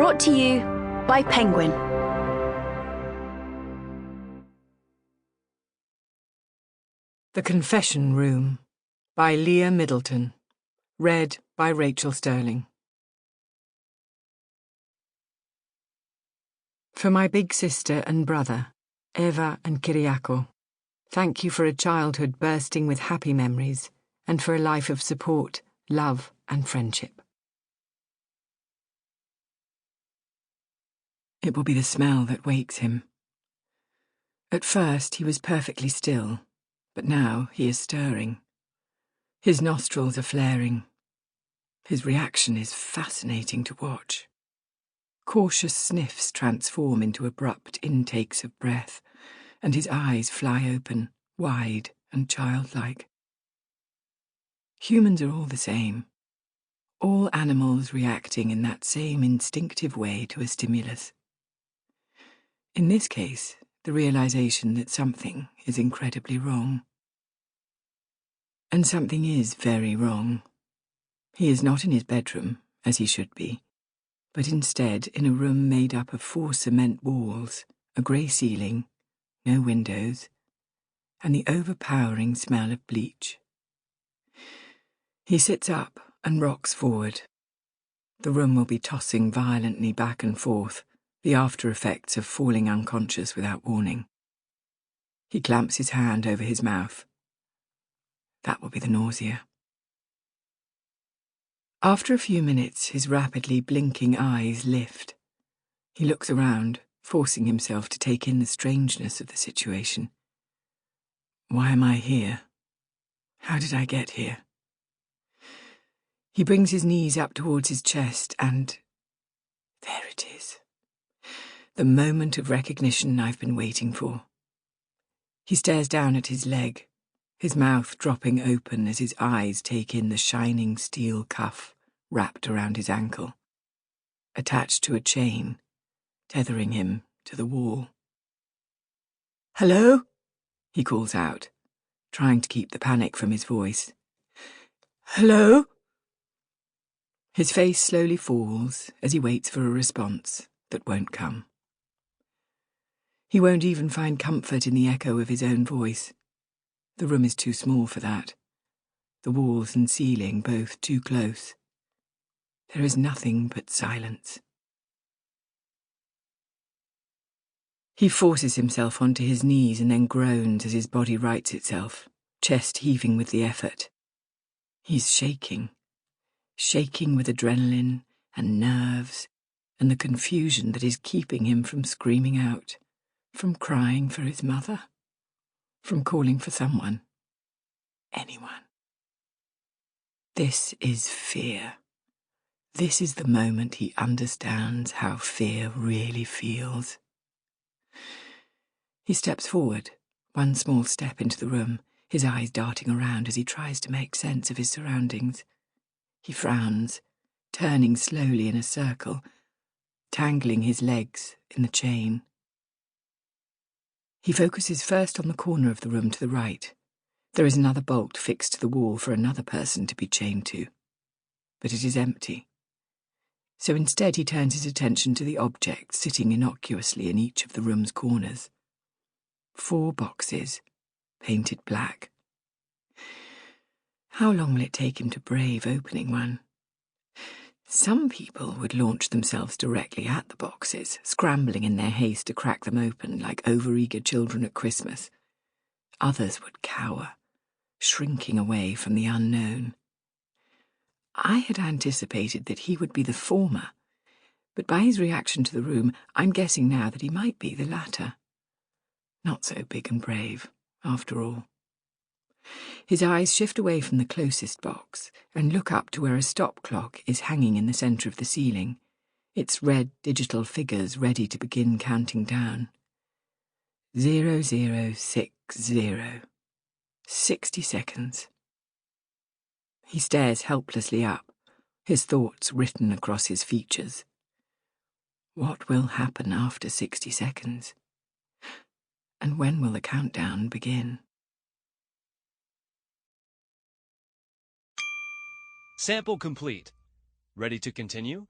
Brought to you by Penguin. The Confession Room by Lia Middleton. Read by Rachael Stirling. For my big sister and brother, Eva and Kyriako, thank you for a childhood bursting with happy memories and for a life of support, love and friendship. It will be the smell that wakes him. At first he was perfectly still, but now he is stirring. His nostrils are flaring. His reaction is fascinating to watch. Cautious sniffs transform into abrupt intakes of breath, and his eyes fly open, wide and childlike. Humans are all the same. All animals reacting in that same instinctive way to a stimulus. In this case, the realization that something is incredibly wrong. And something is very wrong. He is not in his bedroom, as he should be, but instead in a room made up of 4 cement walls, a grey ceiling, no windows, and the overpowering smell of bleach. He sits up and rocks forward. The room will be tossing violently back and forth, the after effects of falling unconscious without warning. He clamps his hand over his mouth. That will be the nausea. After a few minutes, his rapidly blinking eyes lift. He looks around, forcing himself to take in the strangeness of the situation. Why am I here? How did I get here? He brings his knees up towards his chest and... there it is. The moment of recognition I've been waiting for. He stares down at his leg, his mouth dropping open as his eyes take in the shining steel cuff wrapped around his ankle, attached to a chain, tethering him to the wall. "Hello?" he calls out, trying to keep the panic from his voice. "Hello?" His face slowly falls as he waits for a response that won't come. He won't even find comfort in the echo of his own voice. The room is too small for that. The walls and ceiling both too close. There is nothing but silence. He forces himself onto his knees and then groans as his body rights itself, chest heaving with the effort. He's shaking with adrenaline and nerves and the confusion that is keeping him from screaming out, from crying for his mother, from calling for someone, anyone. This is fear. This is the moment he understands how fear really feels. He steps forward, one small step into the room, his eyes darting around as he tries to make sense of his surroundings. He frowns, turning slowly in a circle, tangling his legs in the chain. He focuses first on the corner of the room to the right. There is another bolt fixed to the wall for another person to be chained to, but it is empty. So instead he turns his attention to the object sitting innocuously in each of the room's corners. 4 boxes, painted black. How long will it take him to brave opening one? Some people would launch themselves directly at the boxes, scrambling in their haste to crack them open like overeager children at Christmas. Others would cower, shrinking away from the unknown. I had anticipated that he would be the former, but by his reaction to the room, I'm guessing now that he might be the latter. Not so big and brave, after all. His eyes shift away from the closest box and look up to where a stop clock is hanging in the centre of the ceiling, its red digital figures ready to begin counting down. 0060. 60 seconds. He stares helplessly up, his thoughts written across his features. What will happen after 60 seconds? And when will the countdown begin? Sample complete. Ready to continue?